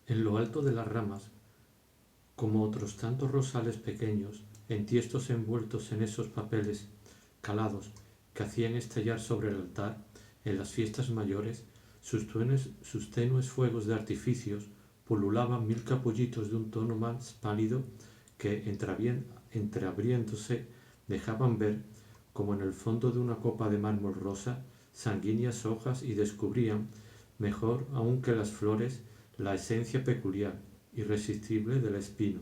En lo alto de las ramas, como otros tantos rosales pequeños, en tiestos envueltos en esos papeles calados que hacían estallar sobre el altar, en las fiestas mayores, sus tenues fuegos de artificios, pululaban 1000 capullitos de un tono más pálido que, entreabriéndose, dejaban ver, como en el fondo de una copa de mármol rosa, sanguíneas hojas y descubrían, mejor aún que las flores, la esencia peculiar, irresistible del espino,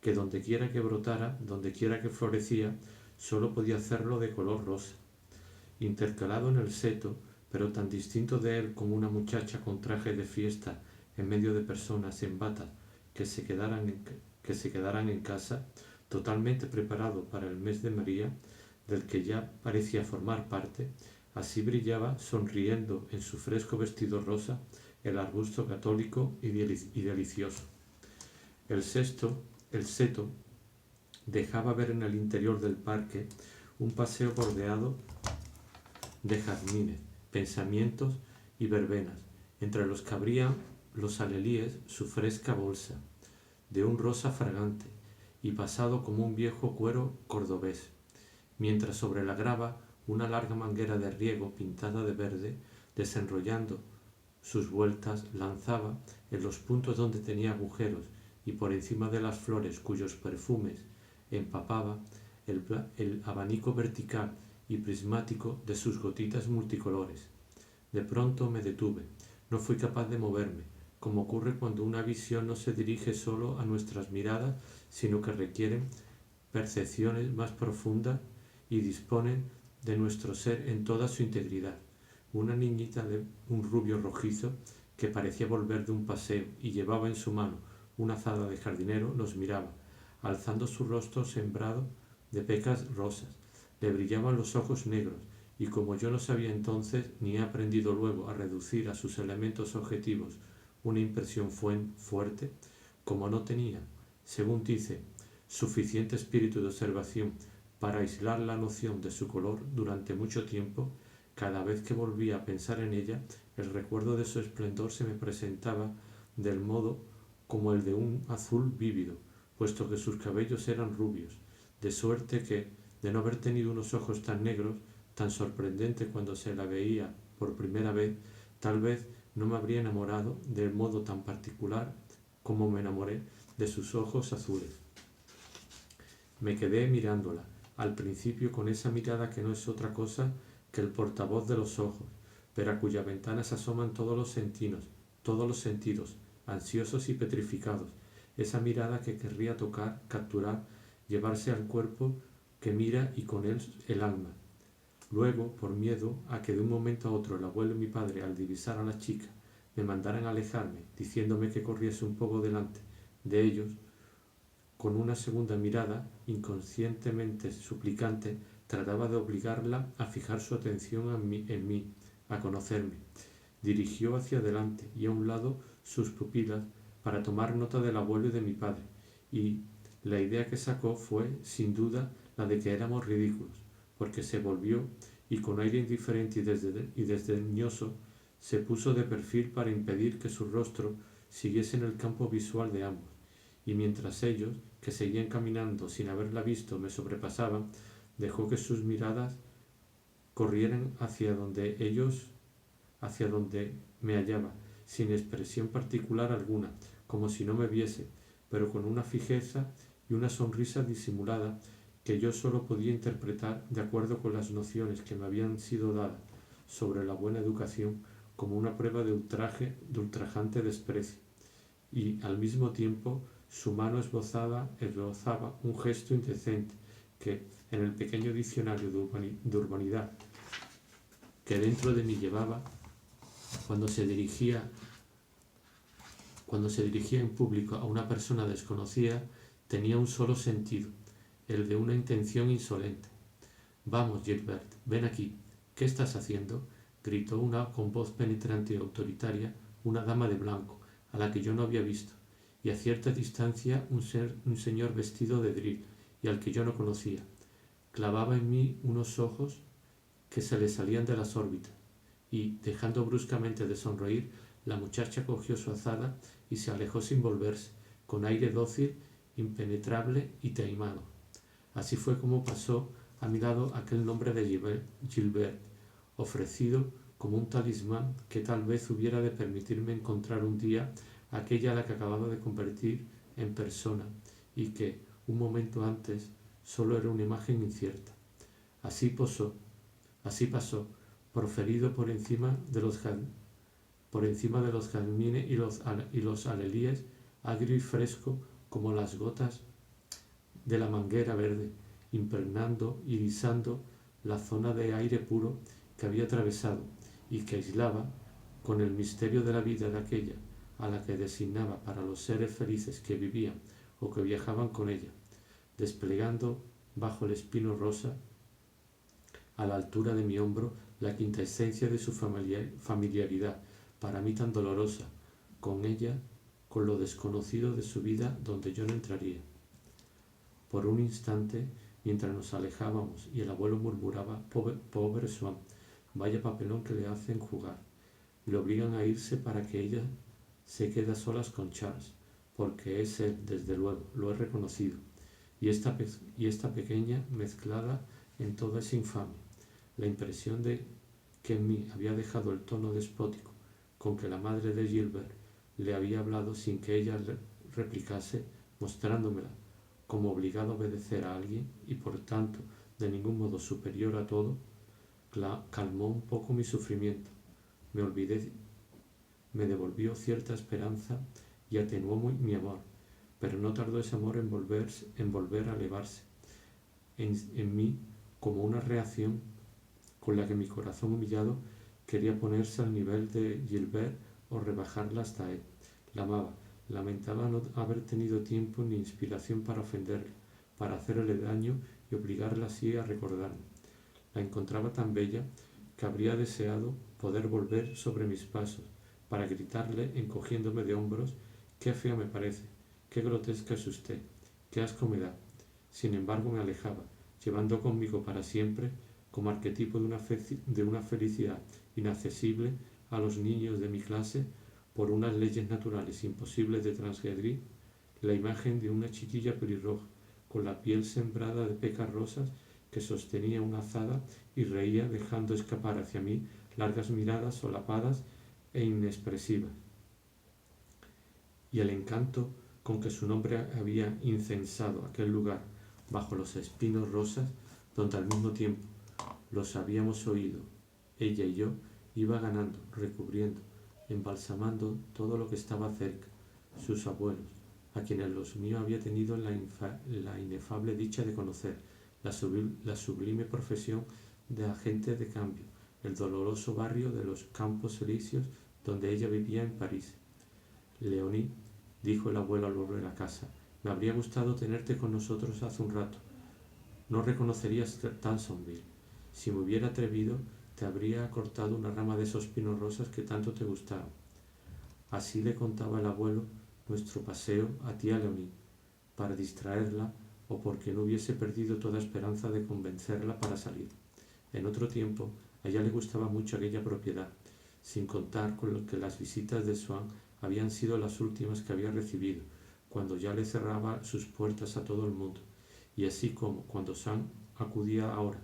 que dondequiera que brotara, dondequiera que florecía, sólo podía hacerlo de color rosa. Intercalado en el seto, pero tan distinto de él como una muchacha con traje de fiesta en medio de personas en batas que se quedaran en casa, totalmente preparado para el mes de María, del que ya parecía formar parte, así brillaba, sonriendo en su fresco vestido rosa, el arbusto católico y delicioso. El seto dejaba ver en el interior del parque un paseo bordeado de jazmines, pensamientos y verbenas, entre los que abrían los alelíes su fresca bolsa, de un rosa fragante, y pasado como un viejo cuero cordobés, mientras sobre la grava una larga manguera de riego pintada de verde, desenrollando sus vueltas, lanzaba en los puntos donde tenía agujeros y por encima de las flores cuyos perfumes empapaba el abanico vertical y prismático de sus gotitas multicolores. De pronto me detuve. No fui capaz de moverme, como ocurre cuando una visión no se dirige solo a nuestras miradas, sino que requieren percepciones más profundas y disponen de nuestro ser en toda su integridad. Una niñita de un rubio rojizo, que parecía volver de un paseo y llevaba en su mano una azada de jardinero, nos miraba, alzando su rostro sembrado de pecas rosas. Le brillaban los ojos negros, y como yo no sabía entonces, ni he aprendido luego a reducir a sus elementos objetivos una impresión fuerte, como no tenía, según dice, suficiente espíritu de observación para aislar la noción de su color durante mucho tiempo, cada vez que volvía a pensar en ella, el recuerdo de su esplendor se me presentaba del modo como el de un azul vívido, puesto que sus cabellos eran rubios, de suerte que, de no haber tenido unos ojos tan negros, tan sorprendente cuando se la veía por primera vez, tal vez no me habría enamorado del modo tan particular como me enamoré de sus ojos azules. Me quedé mirándola, al principio con esa mirada que no es otra cosa que el portavoz de los ojos, pero a cuya ventana se asoman todos los sentidos, ansiosos y petrificados, esa mirada que querría tocar, capturar, llevarse al cuerpo que mira y con él el alma. Luego, por miedo a que de un momento a otro el abuelo y mi padre, al divisar a la chica, me mandaran alejarme, diciéndome que corriese un poco delante de ellos, con una segunda mirada, inconscientemente suplicante, trataba de obligarla a fijar su atención en mí, a conocerme. Dirigió hacia adelante y a un lado sus pupilas para tomar nota del abuelo y de mi padre, y la idea que sacó fue, sin duda, la de que éramos ridículos, porque se volvió y con aire indiferente y desdeñoso se puso de perfil para impedir que su rostro siguiese en el campo visual de ambos, y mientras ellos, que seguían caminando sin haberla visto, me sobrepasaban, dejó que sus miradas corrieran hacia donde me hallaba, sin expresión particular alguna, como si no me viese, pero con una fijeza y una sonrisa disimulada que yo solo podía interpretar de acuerdo con las nociones que me habían sido dadas sobre la buena educación como una prueba de ultrajante desprecio, y al mismo tiempo su mano esbozaba un gesto indecente que, en el pequeño diccionario de urbanidad que dentro de mí llevaba, cuando se dirigía en público a una persona desconocida, tenía un solo sentido, el de una intención insolente. «Vamos, Gilbert, ven aquí. ¿Qué estás haciendo?», gritó con voz penetrante y autoritaria una dama de blanco, a la que yo no había visto, y a cierta distancia un señor vestido de dril, y al que yo no conocía. Clavaba en mí unos ojos que se le salían de las órbitas, y, dejando bruscamente de sonreír, la muchacha cogió su azada y se alejó sin volverse, con aire dócil, impenetrable y taimado. Así fue como pasó a mi lado aquel nombre de Gilbert, ofrecido como un talismán que tal vez hubiera de permitirme encontrar un día aquella a la que acababa de convertir en persona y que, un momento antes, solo era una imagen incierta. Así pasó, proferido por encima de los jazmines y los alelíes, agrio y fresco como las gotas de la manguera verde, impregnando y irisando la zona de aire puro que había atravesado y que aislaba, con el misterio de la vida de aquella a la que designaba para los seres felices que vivían o que viajaban con ella, desplegando bajo el espino rosa, a la altura de mi hombro, la quinta esencia de su familiaridad, para mí tan dolorosa, con ella, con lo desconocido de su vida donde yo no entraría. Por un instante, mientras nos alejábamos y el abuelo murmuraba: pobre Swan, vaya papelón que le hacen jugar, y le obligan a irse para que ella se quede a solas con Charles, porque es él, desde luego, lo he reconocido, y esta pequeña mezclada en toda esa infamia, la impresión de que en mí había dejado el tono despótico con que la madre de Gilbert le había hablado sin que ella replicase, mostrándomela como obligado a obedecer a alguien y por tanto de ningún modo superior a todo, calmó un poco mi sufrimiento, me devolvió cierta esperanza y atenuó mi amor, pero no tardó ese amor en volver a elevarse en mí como una reacción con la que mi corazón humillado quería ponerse al nivel de Gilbert o rebajarla hasta él. La amaba, lamentaba no haber tenido tiempo ni inspiración para ofenderla, para hacerle daño y obligarla así a recordarme. La encontraba tan bella que habría deseado poder volver sobre mis pasos para gritarle, encogiéndome de hombros: «¡Qué fea me parece! ¡Qué grotesca es usted! ¡Qué asco me da!». Sin embargo, me alejaba, llevando conmigo para siempre, como arquetipo de una felicidad inaccesible a los niños de mi clase por unas leyes naturales imposibles de transgredir, la imagen de una chiquilla pelirroja, con la piel sembrada de pecas rosas, que sostenía una azada y reía, dejando escapar hacia mí largas miradas solapadas e inexpresivas. Y el encanto con que su nombre había incensado aquel lugar bajo los espinos rosas, donde al mismo tiempo los habíamos oído, ella y yo, iba ganando, recubriendo, embalsamando todo lo que estaba cerca, sus abuelos, a quienes los míos había tenido la inefable dicha de conocer, la sublime profesión de agente de cambio, el doloroso barrio de los Campos Elíseos donde ella vivía en París. «Leonie», dijo el abuelo al volver a casa, «me habría gustado tenerte con nosotros hace un rato. No reconocerías Tansonville. Si me hubiera atrevido, te habría cortado una rama de esos pinos rosas que tanto te gustaban». Así le contaba el abuelo nuestro paseo a tía Leonie, para distraerla o porque no hubiese perdido toda esperanza de convencerla para salir. En otro tiempo, a ella le gustaba mucho aquella propiedad, sin contar con lo que las visitas de Swan habían sido las últimas que había recibido, cuando ya le cerraba sus puertas a todo el mundo, y así como cuando Swan acudía ahora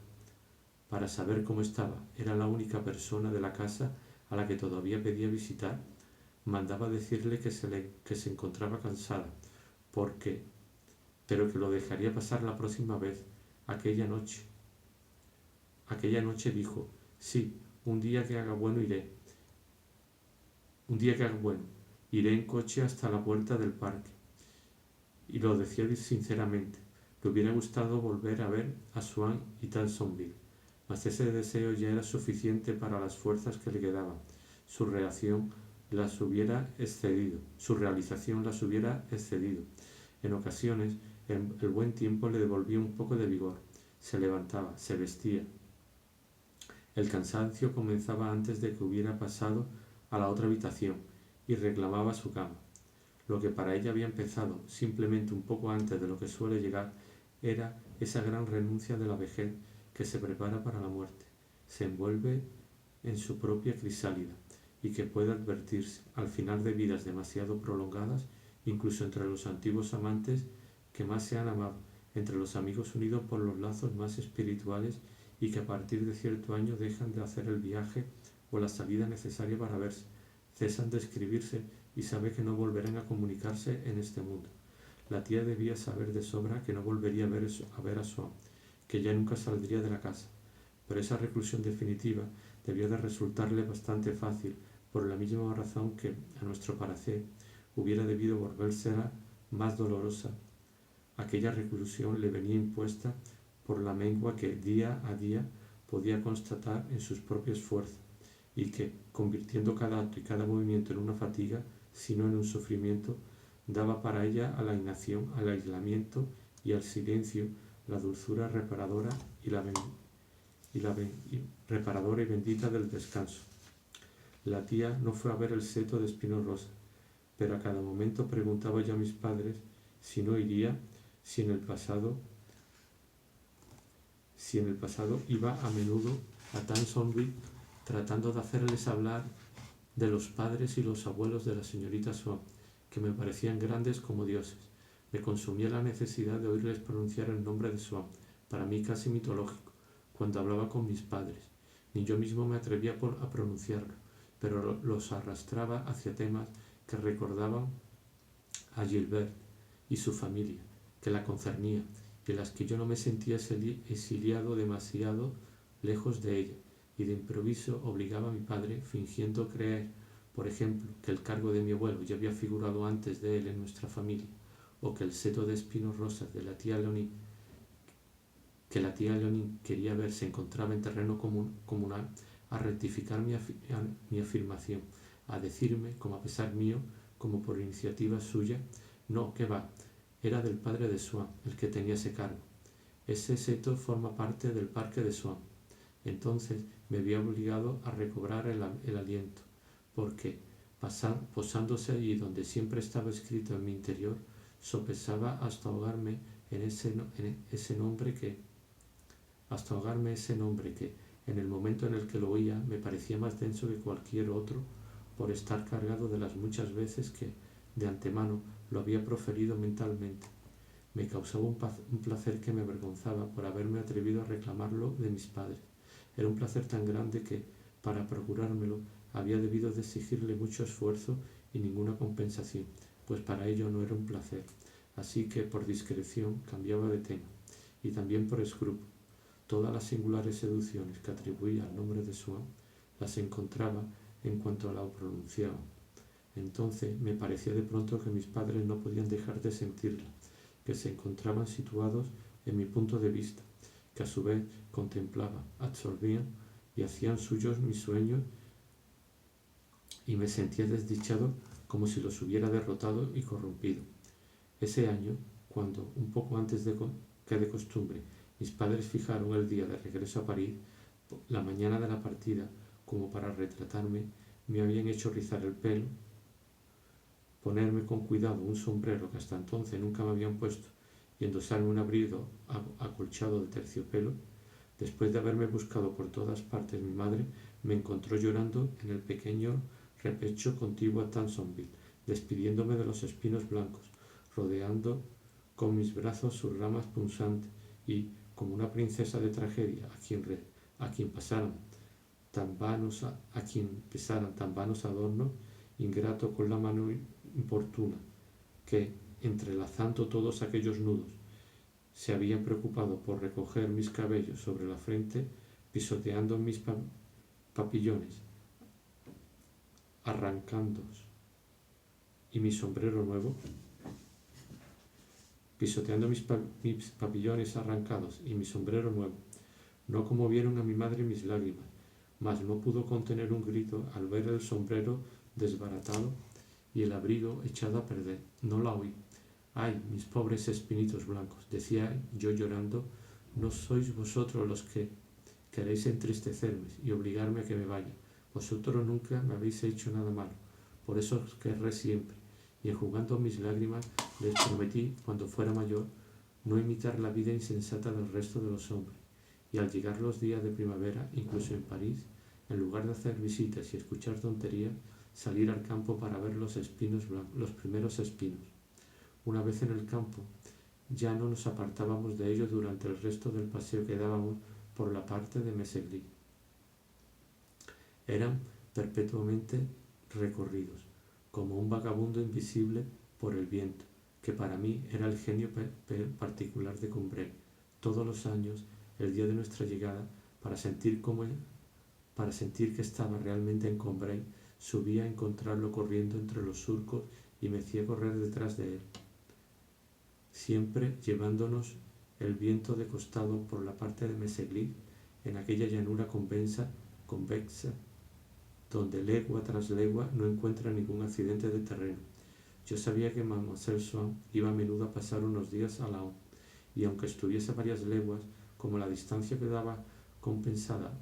para saber cómo estaba, era la única persona de la casa a la que todavía pedía visitar, mandaba decirle que se encontraba cansada, pero que lo dejaría pasar la próxima vez. Aquella noche dijo: «Sí, un día que haga bueno iré en coche hasta la puerta del parque». Y lo decía sinceramente. Le hubiera gustado volver a ver a Swan y Tansonville, mas ese deseo ya era suficiente para las fuerzas que le quedaban. Su realización las hubiera excedido. En ocasiones, el buen tiempo le devolvía un poco de vigor. Se levantaba, se vestía. El cansancio comenzaba antes de que hubiera pasado a la otra habitación y reclamaba su cama. Lo que para ella había empezado simplemente un poco antes de lo que suele llegar era esa gran renuncia de la vejez que se prepara para la muerte. Se envuelve en su propia crisálida, y que puede advertirse, al final de vidas demasiado prolongadas, incluso entre los antiguos amantes que más se han amado, entre los amigos unidos por los lazos más espirituales y que a partir de cierto año dejan de hacer el viaje o la salida necesaria para verse, cesan de escribirse y sabe que no volverán a comunicarse en este mundo. La tía debía saber de sobra que no volvería a ver a Swan, que ya nunca saldría de la casa, pero esa reclusión definitiva debió de resultarle bastante fácil, por la misma razón que, a nuestro parecer, hubiera debido volvérsela más dolorosa. Aquella reclusión le venía impuesta por la mengua que día a día podía constatar en sus propios fuerzas, y que, convirtiendo cada acto y cada movimiento en una fatiga, sino en un sufrimiento, daba para ella a la inacción, al aislamiento y al silencio la dulzura reparadora reparadora y bendita del descanso. La tía no fue a ver el seto de espinos rosas, pero a cada momento preguntaba yo a mis padres si no iría, si en el pasado iba a menudo a Tansonville tratando de hacerles hablar de los padres y los abuelos de la señorita Swan, que me parecían grandes como dioses. Me consumía la necesidad de oírles pronunciar el nombre de Swan, para mí casi mitológico, cuando hablaba con mis padres. Ni yo mismo me atrevía a pronunciarlo, pero los arrastraba hacia temas que recordaban a Gilbert y su familia, que la concernía, y en las que yo no me sentía exiliado demasiado lejos de ella, y de improviso obligaba a mi padre, fingiendo creer, por ejemplo, que el cargo de mi abuelo ya había figurado antes de él en nuestra familia, o que el seto de espinos rosas de la tía Leonie, que la tía Leonie quería ver, se encontraba en terreno comunal, a rectificar mi afirmación, a decirme, como a pesar mío, como por iniciativa suya, no, que va, era del padre de Swan el que tenía ese cargo. Ese seto forma parte del parque de Swan. Entonces me había obligado a recobrar el aliento, porque, posándose allí donde siempre estaba escrito en mi interior, sopesaba hasta ahogarme ese nombre que, en el momento en el que lo oía, me parecía más denso que cualquier otro, por estar cargado de las muchas veces que, de antemano, lo había proferido mentalmente. Me causaba un placer que me avergonzaba por haberme atrevido a reclamarlo de mis padres. Era un placer tan grande que, para procurármelo, había debido de exigirle mucho esfuerzo y ninguna compensación, pues para ello no era un placer. Así que, por discreción, cambiaba de tema, y también por escrúpulo. Todas las singulares seducciones que atribuía al nombre de Swan las encontraba en cuanto la pronunciaba. Entonces me parecía de pronto que mis padres no podían dejar de sentirla, que se encontraban situados en mi punto de vista, que a su vez contemplaban, absorbían y hacían suyos mis sueños, y me sentía desdichado como si los hubiera derrotado y corrompido. Ese año, cuando, un poco antes que de costumbre, mis padres fijaron el día de regreso a París, la mañana de la partida, como para retratarme, me habían hecho rizar el pelo, ponerme con cuidado un sombrero que hasta entonces nunca me habían puesto y endosarme un abrigo acolchado de terciopelo. Después de haberme buscado por todas partes, mi madre me encontró llorando en el pequeño repecho contiguo a Tansonville, despidiéndome de los espinos blancos, rodeando con mis brazos sus ramas punzantes y, como una princesa de tragedia a quien pesaran tan vanos adornos, ingrato con la mano importuna, que, entrelazando todos aquellos nudos, se había preocupado por recoger mis cabellos sobre la frente, pisoteando mis papillones, arrancándolos, y mi sombrero nuevo, pisoteando mis papillones arrancados y mi sombrero nuevo. No conmovieron a mi madre mis lágrimas, mas no pudo contener un grito al ver el sombrero desbaratado y el abrigo echado a perder. No la oí. ¡Ay, mis pobres espinitos blancos!, decía yo llorando, no sois vosotros los que queréis entristecerme y obligarme a que me vaya. Vosotros nunca me habéis hecho nada malo, por eso os querré siempre. Y enjugando mis lágrimas, les prometí, cuando fuera mayor, no imitar la vida insensata del resto de los hombres. Y al llegar los días de primavera, incluso en París, en lugar de hacer visitas y escuchar tonterías, salir al campo para ver los espinos blancos, los primeros espinos. Una vez en el campo, ya no nos apartábamos de ellos durante el resto del paseo que dábamos por la parte de Mesegli. Eran perpetuamente recorridos, como un vagabundo invisible por el viento, que para mí era el genio particular de Combray. Todos los años, el día de nuestra llegada, para sentir que estaba realmente en Combray, subía a encontrarlo corriendo entre los surcos y me hacía correr detrás de él, siempre llevándonos el viento de costado por la parte de Mesegli, en aquella llanura convexa, donde legua tras legua no encuentra ningún accidente de terreno. Yo sabía que Mademoiselle Swann iba a menudo a pasar unos días a Laon, y aunque estuviese varias leguas, como la distancia quedaba compensada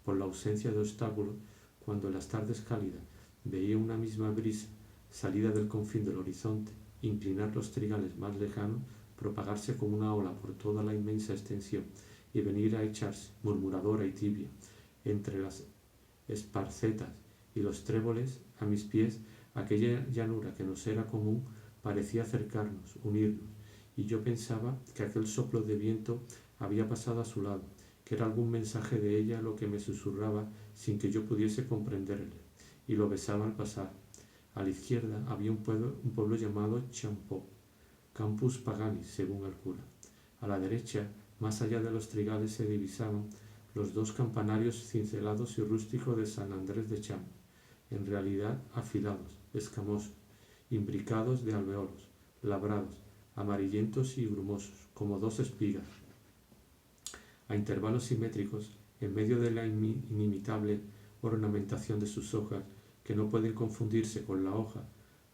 por la ausencia de obstáculos, cuando en las tardes cálidas veía una misma brisa salida del confín del horizonte, inclinar los trigales más lejanos, propagarse como una ola por toda la inmensa extensión y venir a echarse, murmuradora y tibia, entre las esparcetas y los tréboles a mis pies, aquella llanura que nos era común parecía acercarnos, unirnos, y yo pensaba que aquel soplo de viento había pasado a su lado, que era algún mensaje de ella lo que me susurraba sin que yo pudiese comprenderle, y lo besaba al pasar. A la izquierda había un pueblo llamado Champeaux, Campus Paganis, según el cura. A la derecha, más allá de los trigales, se divisaban los dos campanarios cincelados y rústicos de San Andrés de Champs, en realidad afilados, escamosos, imbricados de alveolos, labrados, amarillentos y grumosos, como dos espigas. A intervalos simétricos, en medio de la inimitable ornamentación de sus hojas, que no pueden confundirse con la hoja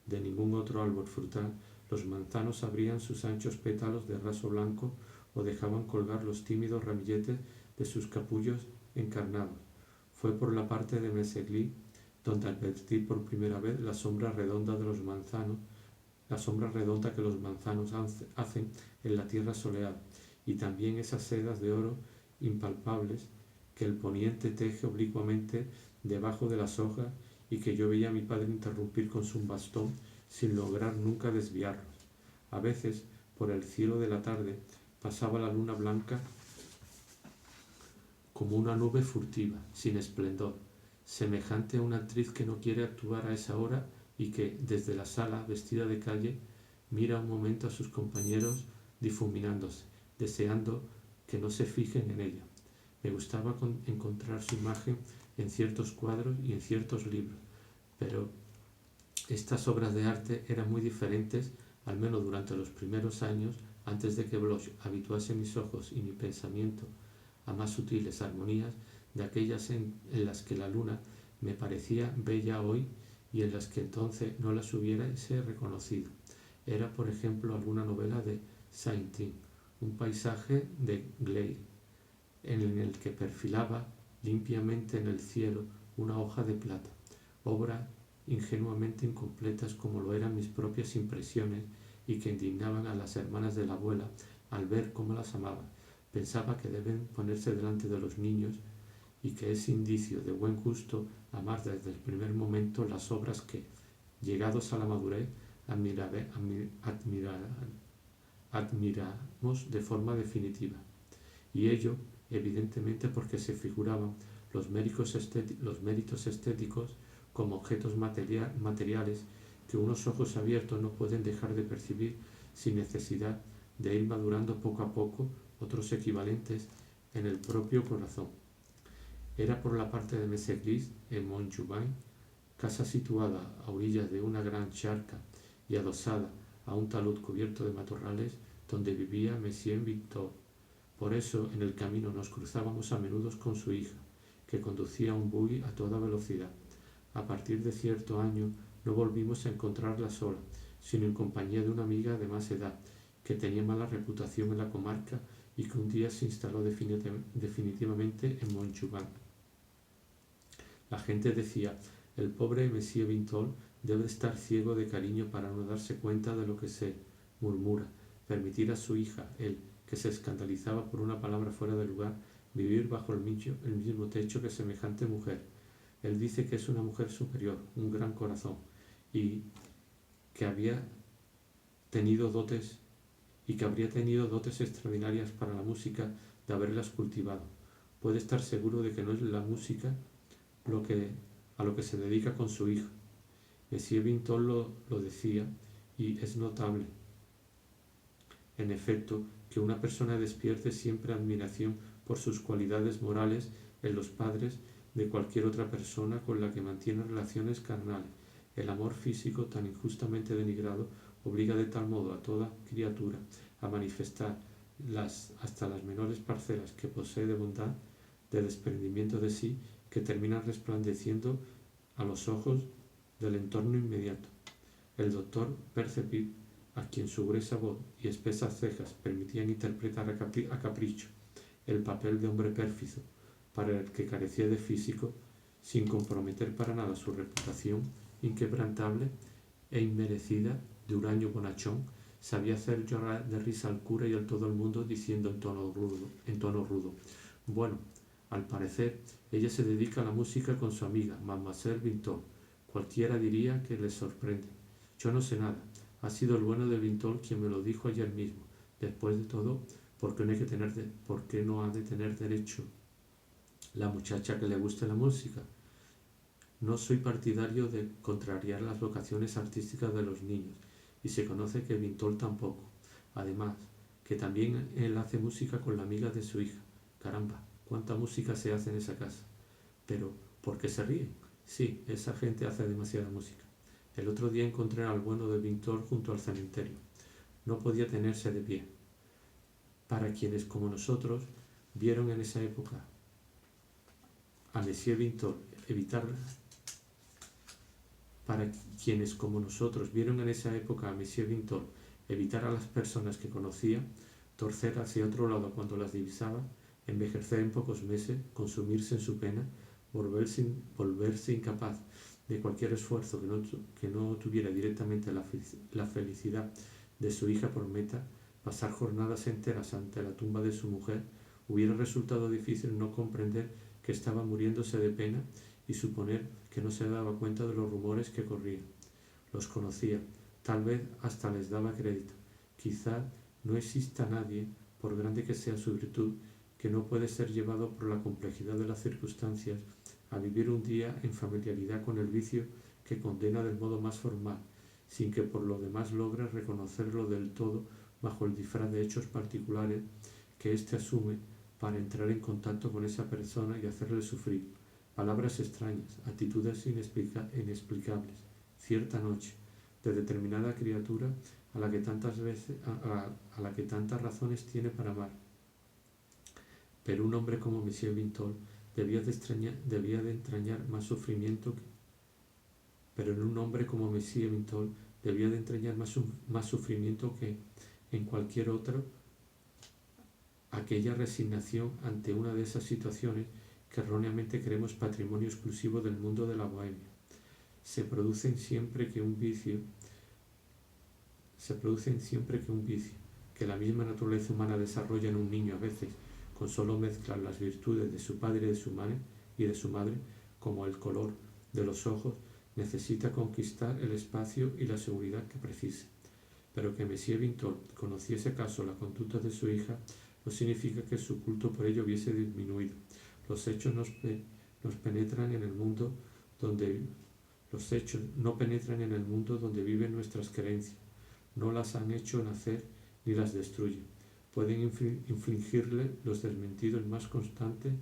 de ningún otro árbol frutal, los manzanos abrían sus anchos pétalos de raso blanco o dejaban colgar los tímidos ramilletes de sus capullos encarnados. Fue por la parte de Mesegli donde advertí por primera vez la sombra redonda de los manzanos, la sombra redonda que los manzanos hacen en la tierra soleada, y también esas sedas de oro impalpables que el poniente teje oblicuamente debajo de las hojas y que yo veía a mi padre interrumpir con su bastón sin lograr nunca desviarlos. A veces, por el cielo de la tarde, pasaba la luna blanca como una nube furtiva, sin esplendor, semejante a una actriz que no quiere actuar a esa hora y que, desde la sala, vestida de calle, mira un momento a sus compañeros difuminándose, deseando que no se fijen en ella. Me gustaba encontrar su imagen en ciertos cuadros y en ciertos libros, pero estas obras de arte eran muy diferentes, al menos durante los primeros años, antes de que Bloch habituase mis ojos y mi pensamiento a más sutiles armonías, de aquellas en las que la luna me parecía bella hoy y en las que entonces no las hubiese reconocido. Era, por ejemplo, alguna novela de Saint-Tin, un paisaje de Gleyre, en el que perfilaba limpiamente en el cielo una hoja de plata, obra ingenuamente incompletas como lo eran mis propias impresiones y que indignaban a las hermanas de la abuela al ver cómo las amaba. Pensaba que deben ponerse delante de los niños y que es indicio de buen gusto amar desde el primer momento las obras que, llegados a la madurez, admiramos de forma definitiva. Y ello, evidentemente, porque se figuraban los méritos estéticos como objetos materiales que unos ojos abiertos no pueden dejar de percibir sin necesidad de ir madurando poco a poco otros equivalentes en el propio corazón. Era por la parte de Meseglis, en Montjubain, casa situada a orillas de una gran charca y adosada a un talud cubierto de matorrales, donde vivía Monsieur Victor. Por eso, en el camino nos cruzábamos a menudo con su hija, que conducía un buggy a toda velocidad. A partir de cierto año no volvimos a encontrarla sola, sino en compañía de una amiga de más edad, que tenía mala reputación en la comarca y que un día se instaló definitivamente en Montjubain. La gente decía: el pobre Monsieur Vintol debe estar ciego de cariño para no darse cuenta de lo que se murmura, permitir a su hija, él, que se escandalizaba por una palabra fuera de lugar, vivir bajo el mismo techo que semejante mujer. Él dice que es una mujer superior, un gran corazón, y que había tenido dotes y que habría tenido dotes extraordinarias para la música de haberlas cultivado. Puede estar seguro de que no es la música a lo que se dedica con su hija. Monsieur Vinton lo decía, y es notable, en efecto, que una persona despierte siempre admiración por sus cualidades morales en los padres de cualquier otra persona con la que mantiene relaciones carnales. El amor físico, tan injustamente denigrado, obliga de tal modo a toda criatura a manifestar hasta las menores parcelas que posee de bondad, de desprendimiento de sí, que terminan resplandeciendo a los ojos del entorno inmediato. El doctor Percepit, a quien su gruesa voz y espesas cejas permitían interpretar a capricho el papel de hombre pérfido para el que carecía de físico, sin comprometer para nada su reputación inquebrantable e inmerecida de huraño bonachón, sabía hacer llorar de risa al cura y a todo el mundo, diciendo en tono rudo: bueno, al parecer, ella se dedica a la música con su amiga, Mademoiselle Vinton. Cualquiera diría que les sorprende. Yo no sé nada. Ha sido el bueno de Vinton quien me lo dijo ayer mismo. Después de todo, ¿por qué no ha de tener derecho la muchacha que le guste la música? No soy partidario de contrariar las vocaciones artísticas de los niños, y se conoce que Vinton tampoco. Además, que también él hace música con la amiga de su hija. Caramba, cuánta música se hace en esa casa. Pero, ¿por qué se ríen? Sí, esa gente hace demasiada música. El otro día encontré al bueno de Vinton junto al cementerio. No podía tenerse de pie. Para quienes como nosotros vieron en esa época a Monsieur Vinton evitar a las personas que conocía, torcer hacia otro lado cuando las divisaba, envejecer en pocos meses, consumirse en su pena, volverse incapaz de cualquier esfuerzo que no tuviera directamente la felicidad de su hija por meta, pasar jornadas enteras ante la tumba de su mujer, hubiera resultado difícil no comprender que estaba muriéndose de pena y suponer que no se daba cuenta de los rumores que corrían. Los conocía, tal vez hasta les daba crédito. Quizá no exista nadie, por grande que sea su virtud, que no puede ser llevado por la complejidad de las circunstancias a vivir un día en familiaridad con el vicio que condena del modo más formal, sin que por lo demás logre reconocerlo del todo bajo el disfraz de hechos particulares que éste asume para entrar en contacto con esa persona y hacerle sufrir. Palabras extrañas, actitudes inexplicables. Cierta noche, de determinada criatura a la que tantas razones tiene para amar. Pero un hombre como Monsieur Vinton debía de entrañar más sufrimiento que en cualquier otro, aquella resignación ante una de esas situaciones que erróneamente creemos patrimonio exclusivo del mundo de la bohemia. Se producen siempre que un vicio, que la misma naturaleza humana desarrolla en un niño a veces, con solo mezclar las virtudes de su padre y de su madre, como el color de los ojos, necesita conquistar el espacio y la seguridad que precise. Pero que Monsieur Vinton conociese acaso la conducta de su hija no significa que su culto por ello hubiese disminuido. Los hechos no penetran en el mundo donde viven nuestras creencias, no las han hecho nacer ni las destruyen. Pueden infligirle los desmentidos más constantes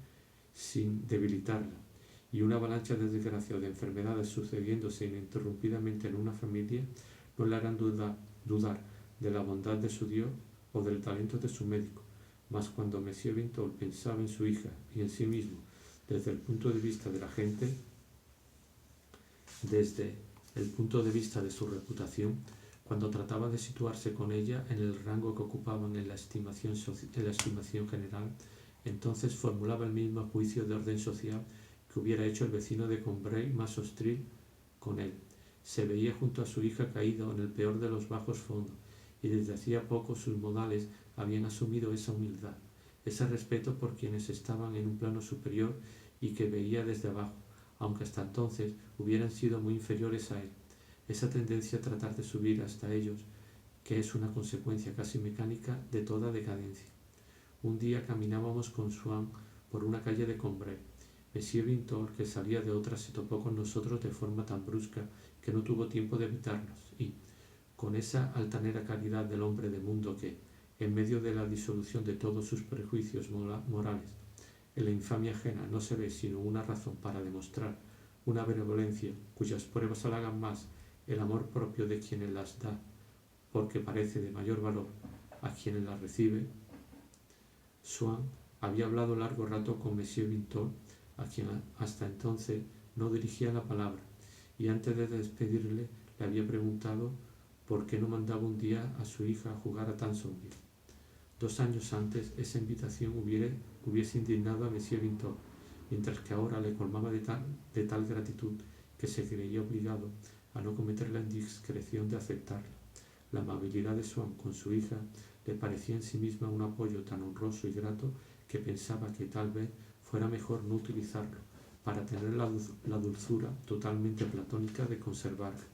sin debilitarla, y una avalancha de desgracia o de enfermedades sucediéndose ininterrumpidamente en una familia no le harán dudar de la bondad de su Dios o del talento de su médico. Mas cuando Monsieur Vinton pensaba en su hija y en sí mismo desde el punto de vista de la gente, desde el punto de vista de su reputación, cuando trataba de situarse con ella en el rango que ocupaban en la estimación general, entonces formulaba el mismo juicio de orden social que hubiera hecho el vecino de Combray más hostil con él. Se veía junto a su hija caído en el peor de los bajos fondos, y desde hacía poco sus modales habían asumido esa humildad, ese respeto por quienes estaban en un plano superior y que veía desde abajo, aunque hasta entonces hubieran sido muy inferiores a él. Esa tendencia a tratar de subir hasta ellos, que es una consecuencia casi mecánica de toda decadencia. Un día caminábamos con Swann por una calle de Combray. Monsieur Vintol, que salía de otra, se topó con nosotros de forma tan brusca que no tuvo tiempo de evitarnos, y, con esa altanera calidad del hombre de mundo que, en medio de la disolución de todos sus prejuicios morales, en la infamia ajena no se ve sino una razón para demostrar una benevolencia cuyas pruebas halagan más el amor propio de quienes las da, porque parece de mayor valor a quienes las recibe. Swann había hablado largo rato con Monsieur Vintol, a quien hasta entonces no dirigía la palabra, y antes de despedirle le había preguntado por qué no mandaba un día a su hija a jugar a Tansonville. 2 años antes esa invitación hubiese indignado a Monsieur Vintol, mientras que ahora le colmaba de tal gratitud que se creía obligado a no cometer la indiscreción de aceptarla. La amabilidad de Swann con su hija le parecía en sí misma un apoyo tan honroso y grato que pensaba que tal vez fuera mejor no utilizarlo, para tener la dulzura totalmente platónica de conservarlo.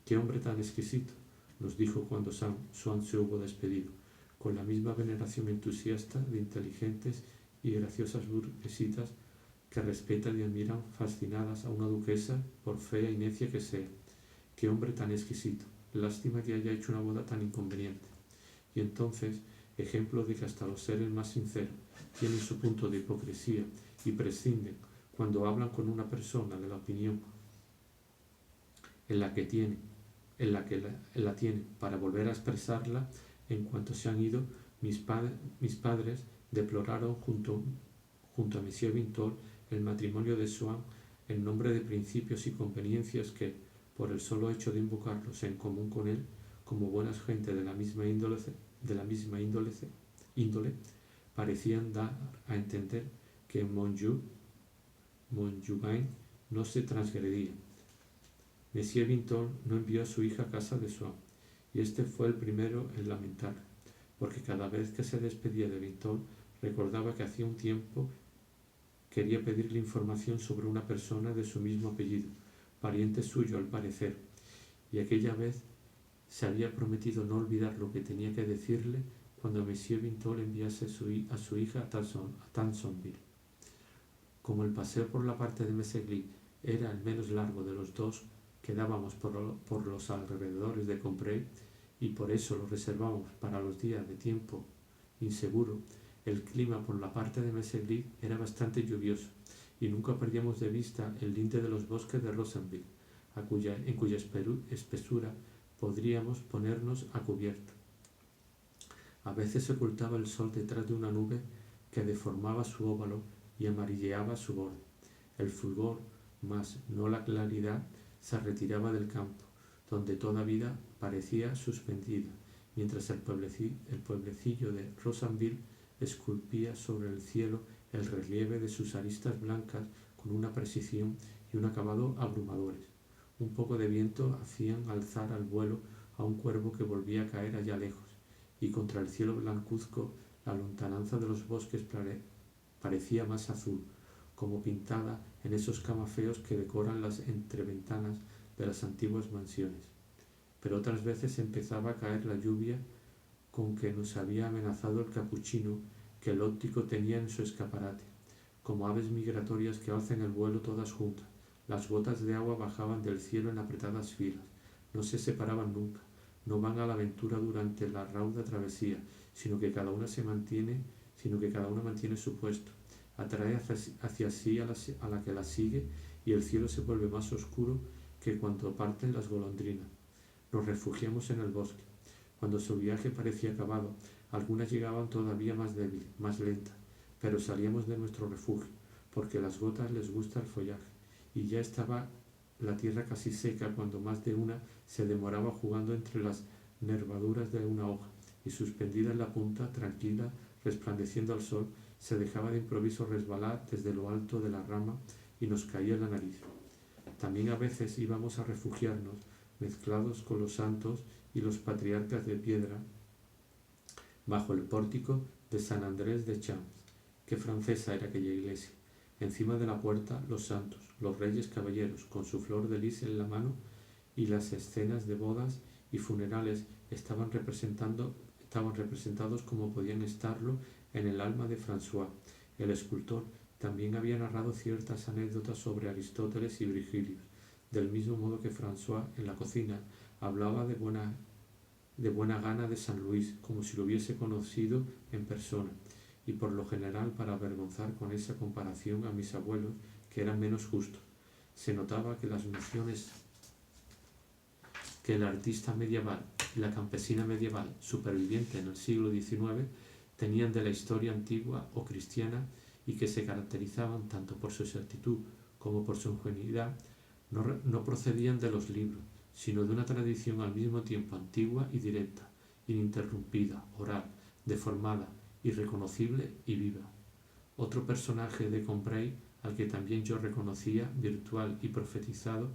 «¡Qué hombre tan exquisito!», nos dijo cuando Swann se hubo despedido, con la misma veneración entusiasta de inteligentes y graciosas burguesitas que respetan y admiran fascinadas a una duquesa, por fea y necia que sea. «¡Qué hombre tan exquisito! Lástima que haya hecho una boda tan inconveniente». Y entonces, ejemplo de que hasta los seres más sinceros tienen su punto de hipocresía y prescinden, cuando hablan con una persona, de la opinión en la que la tienen, para volver a expresarla en cuanto se han ido. Mis padres deploraron junto a Monsieur Vintol el matrimonio de Swann en nombre de principios y conveniencias que, por el solo hecho de invocarlos en común con él, como buenas gente de la misma índole, parecían dar a entender que en Montjugain no se transgredía. Monsieur Vintol no envió a su hija a casa de Swann, y este fue el primero en lamentar, porque cada vez que se despedía de Vintol recordaba que hacía un tiempo quería pedirle información sobre una persona de su mismo apellido, pariente suyo al parecer, y aquella vez se había prometido no olvidar lo que tenía que decirle cuando Monsieur Vintol enviase a su hija a Tansonville. Como el paseo por la parte de Mesegli era el menos largo de los dos que dábamos por los alrededores de Combray, y por eso lo reservamos para los días de tiempo inseguro, el clima por la parte de Mesegli era bastante lluvioso, y nunca perdíamos de vista el linde de los bosques de Rosenville, en cuya espesura podríamos ponernos a cubierto. A veces se ocultaba el sol detrás de una nube que deformaba su óvalo y amarilleaba su borde. El fulgor, mas no la claridad, se retiraba del campo, donde toda vida parecía suspendida, mientras el pueblecillo de Rosenville esculpía sobre el cielo el relieve de sus aristas blancas con una precisión y un acabado abrumadores. Un poco de viento hacían alzar al vuelo a un cuervo que volvía a caer allá lejos, y contra el cielo blancuzco la lontananza de los bosques parecía más azul, como pintada en esos camafeos que decoran las entreventanas de las antiguas mansiones. Pero otras veces empezaba a caer la lluvia con que nos había amenazado el capuchino que el óptico tenía en su escaparate, como aves migratorias que alzan el vuelo todas juntas. Las gotas de agua bajaban del cielo en apretadas filas, no se separaban nunca, no van a la aventura durante la rauda travesía, sino que cada una mantiene su puesto, atrae hacia sí a la que la sigue, y el cielo se vuelve más oscuro que cuando parten las golondrinas. Nos refugiamos en el bosque. Cuando su viaje parecía acabado, algunas llegaban todavía más débiles, más lentas, pero salíamos de nuestro refugio, porque a las gotas les gusta el follaje, y ya estaba la tierra casi seca cuando más de una se demoraba jugando entre las nervaduras de una hoja, y suspendida en la punta, tranquila, resplandeciendo al sol, se dejaba de improviso resbalar desde lo alto de la rama y nos caía en la nariz. También a veces íbamos a refugiarnos, mezclados con los santos y los patriarcas de piedra, bajo el pórtico de San Andrés de Champs. Qué francesa era aquella iglesia. Encima de la puerta, los santos, los reyes caballeros, con su flor de lis en la mano, y las escenas de bodas y funerales estaban representados como podían estarlo en el alma de François. El escultor también había narrado ciertas anécdotas sobre Aristóteles y Virgilio, del mismo modo que François en la cocina hablaba de buena gana de San Luis, como si lo hubiese conocido en persona, y por lo general para avergonzar con esa comparación a mis abuelos, que eran menos justos. Se notaba que las nociones que el artista medieval y la campesina medieval, superviviente en el siglo XIX, tenían de la historia antigua o cristiana y que se caracterizaban tanto por su exactitud como por su ingenuidad, no procedían de los libros, sino de una tradición al mismo tiempo antigua y directa, ininterrumpida, oral, deformada, irreconocible y viva. Otro personaje de Combray, al que también yo reconocía virtual y profetizado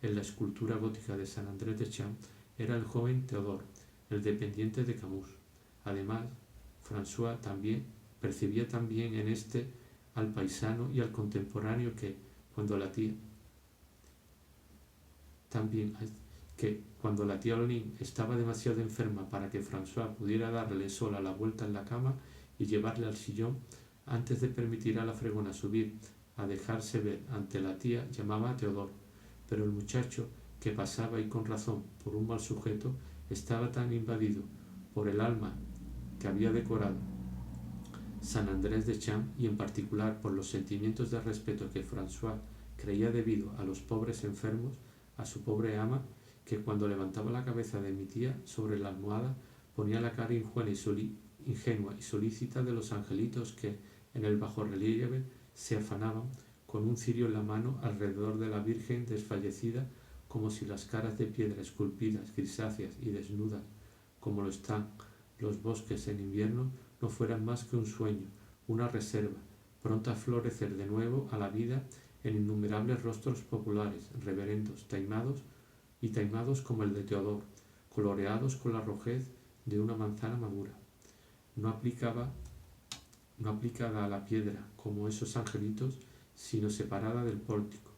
en la escultura gótica de San Andrés de Champs, era el joven Theodore, el dependiente de Camus. Además, François percibía también en este al paisano y al contemporáneo que, cuando la tía Olin estaba demasiado enferma para que François pudiera darle sola la vuelta en la cama y llevarle al sillón, antes de permitir a la fregona subir a dejarse ver ante la tía, llamaba a Theodore. Pero el muchacho, que pasaba, y con razón, por un mal sujeto, estaba tan invadido por el alma que había decorado San Andrés de Champs, y en particular por los sentimientos de respeto que François creía debido a los pobres enfermos, a su pobre ama, que cuando levantaba la cabeza de mi tía sobre la almohada ponía la cara ingenua y solícita de los angelitos que, en el bajorrelieve, se afanaban con un cirio en la mano alrededor de la Virgen desfallecida, como si las caras de piedra esculpidas, grisáceas y desnudas, como lo están los bosques en invierno, no fueran más que un sueño, una reserva, pronta a florecer de nuevo a la vida en innumerables rostros populares, reverendos, taimados como el de Teodoro, coloreados con la rojez de una manzana madura. No aplicada a la piedra como esos angelitos, sino separada del pórtico,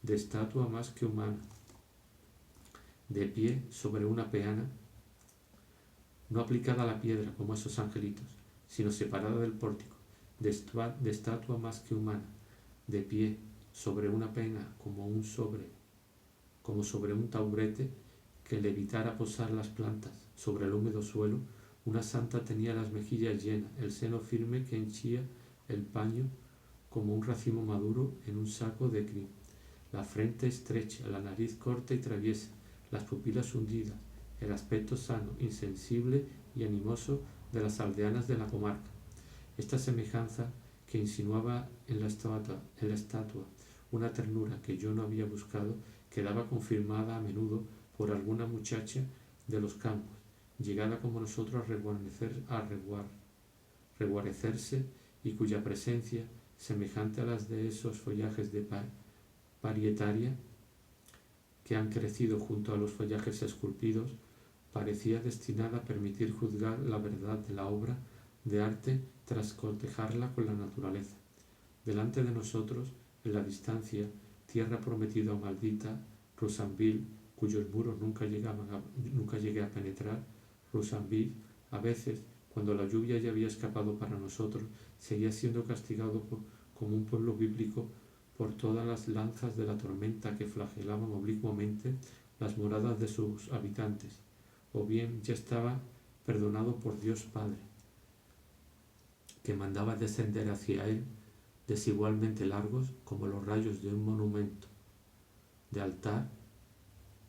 de estatua más que humana, de pie sobre una peana, no aplicada a la piedra como esos angelitos, sino separada del pórtico, de estatua más que humana, de pie sobre una pena como sobre un taburete que le evitara posar las plantas sobre el húmedo suelo. Una santa tenía las mejillas llenas, el seno firme que henchía el paño como un racimo maduro en un saco de crin, la frente estrecha, la nariz corta y traviesa, las pupilas hundidas, el aspecto sano, insensible y animoso de las aldeanas de la comarca. Esta semejanza que insinuaba en la estatua una ternura que yo no había buscado, quedaba confirmada a menudo por alguna muchacha de los campos, llegada como nosotros a reguarecerse, y cuya presencia, semejante a las de esos follajes de parietaria que han crecido junto a los follajes esculpidos, parecía destinada a permitir juzgar la verdad de la obra de arte tras cotejarla con la naturaleza. Delante de nosotros, en la distancia, tierra prometida o maldita, Roussainville, cuyos muros nunca llegué a penetrar, Roussainville, a veces, cuando la lluvia ya había escapado para nosotros, seguía siendo castigado como un pueblo bíblico por todas las lanzas de la tormenta que flagelaban oblicuamente las moradas de sus habitantes, o bien ya estaba perdonado por Dios Padre, que mandaba descender hacia él desigualmente largos como los rayos de un monumento de altar,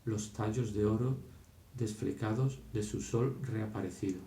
los tallos de oro desflecados de su sol reaparecido.